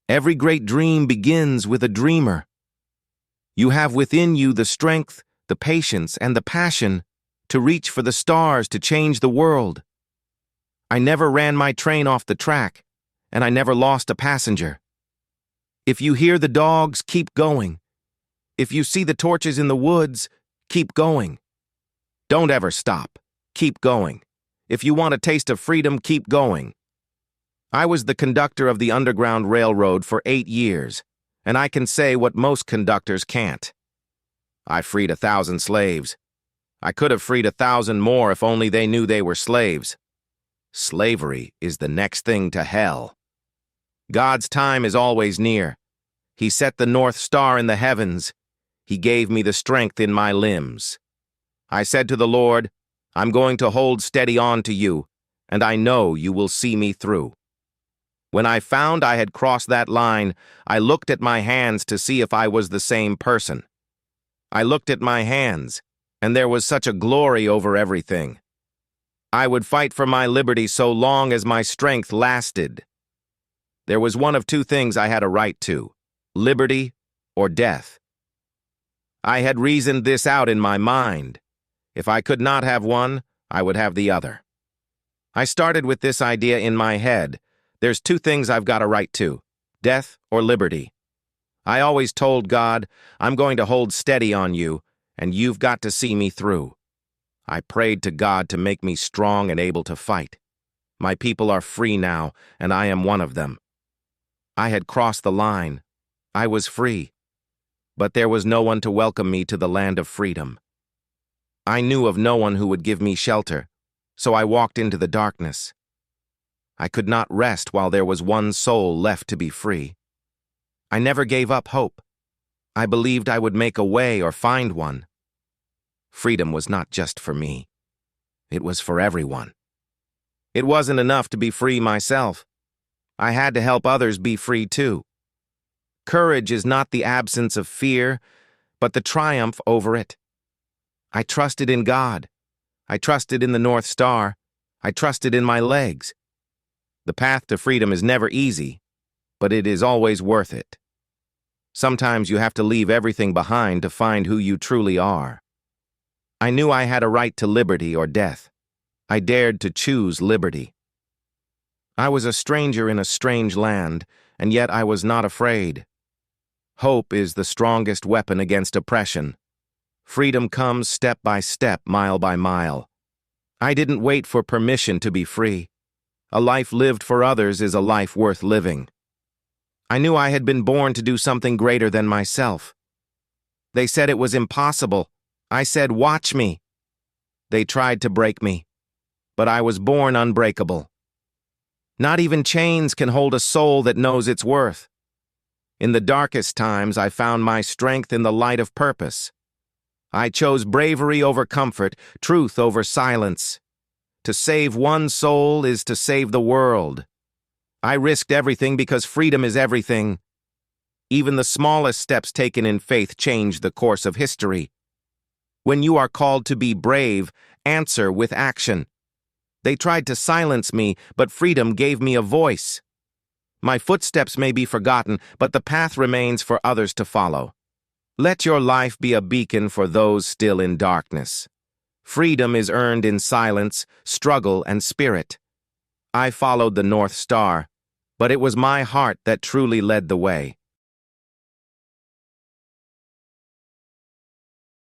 Every great dream begins with a dreamer. You have within you the strength, the patience, and the passion to reach for the stars to change the world. I never ran my train off the track, and I never lost a passenger. If you hear the dogs, keep going. If you see the torches in the woods, keep going. Don't ever stop. Keep going. If you want a taste of freedom, keep going. I was the conductor of the Underground Railroad for 8 years, and I can say what most conductors can't. I freed 1,000 slaves. I could have freed 1,000 more if only they knew they were slaves. Slavery is the next thing to hell. God's time is always near. He set the North Star in the heavens. He gave me the strength in my limbs. I said to the Lord, I'm going to hold steady on to you, and I know you will see me through. When I found I had crossed that line, I looked at my hands to see if I was the same person. I looked at my hands, and there was such a glory over everything. I would fight for my liberty so long as my strength lasted. There was one of two things I had a right to: liberty or death. I had reasoned this out in my mind. If I could not have one, I would have the other. I started with this idea in my head. There's two things I've got a right to: death or liberty. I always told God, I'm going to hold steady on you, and you've got to see me through. I prayed to God to make me strong and able to fight. My people are free now, and I am one of them. I had crossed the line. I was free. But there was no one to welcome me to the land of freedom. I knew of no one who would give me shelter, so I walked into the darkness. I could not rest while there was one soul left to be free. I never gave up hope. I believed I would make a way or find one. Freedom was not just for me. It was for everyone. It wasn't enough to be free myself. I had to help others be free too. Courage is not the absence of fear, but the triumph over it. I trusted in God. I trusted in the North Star. I trusted in my legs. The path to freedom is never easy, but it is always worth it. Sometimes you have to leave everything behind to find who you truly are. I knew I had a right to liberty or death. I dared to choose liberty. I was a stranger in a strange land, and yet I was not afraid. Hope is the strongest weapon against oppression. Freedom comes step by step, mile by mile. I didn't wait for permission to be free. A life lived for others is a life worth living. I knew I had been born to do something greater than myself. They said it was impossible. I said, watch me. They tried to break me, but I was born unbreakable. Not even chains can hold a soul that knows its worth. In the darkest times, I found my strength in the light of purpose. I chose bravery over comfort, truth over silence. To save one soul is to save the world. I risked everything because freedom is everything. Even the smallest steps taken in faith change the course of history. When you are called to be brave, answer with action. They tried to silence me, but freedom gave me a voice. My footsteps may be forgotten, but the path remains for others to follow. Let your life be a beacon for those still in darkness. Freedom is earned in silence, struggle, and spirit. I followed the North Star, but it was my heart that truly led the way.